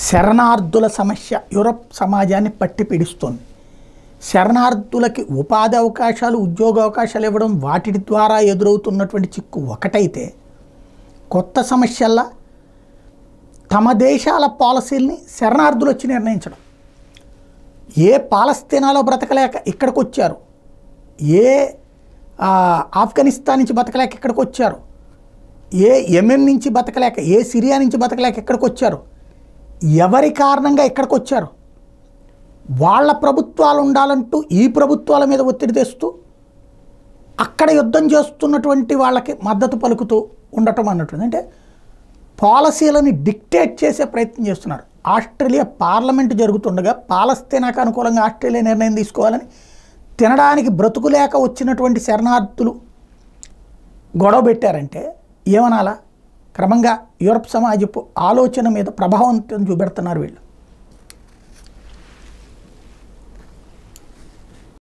శరణార్థుల సమస్య యూరప్ సమాజాన్ని పట్టి పీడిస్తోంది. శరణార్థులకి ఉపాధి అవకాశాలు, ఉద్యోగ అవకాశాలు ఇవ్వడం, వాటి ద్వారా ఎదురవుతున్నటువంటి చిక్కు ఒకటైతే, కొత్త సమస్యల్లా తమ దేశాల పాలసీల్ని శరణార్థులు వచ్చి నిర్ణయించడం. ఏ పాలస్తీనాలో బ్రతకలేక ఇక్కడికి వచ్చారు, ఏ ఆఫ్ఘనిస్తాన్ నుంచి బతకలేక ఇక్కడికి వచ్చారు, ఏ యెమెన్ నుంచి బతకలేక, ఏ సిరియా నుంచి బతకలేక ఇక్కడికి వచ్చారు, ఎవరి కారణంగా ఇక్కడికి వచ్చారు, వాళ్ళ ప్రభుత్వాలు ఉండాలంటూ ఈ ప్రభుత్వాల మీద ఒత్తిడి తెస్తూ అక్కడ యుద్ధం చేస్తున్నటువంటి వాళ్ళకి మద్దతు పలుకుతూ ఉండటం అన్నట్టు. అంటే పాలసీలని డిక్టేట్ చేసే ప్రయత్నం చేస్తున్నారు. ఆస్ట్రేలియా పార్లమెంటు జరుగుతుండగా పాలస్తీనాకు అనుకూలంగా ఆస్ట్రేలియా నిర్ణయం తీసుకోవాలని తినడానికి బ్రతుకులేక వచ్చినటువంటి శరణార్థులు గొడవ పెట్టారంటే ఏమనాలా? క్రమంగా యూరప్ సమాజపు ఆలోచన మీద ప్రభావం చూపెడుతున్నారు వీళ్ళు.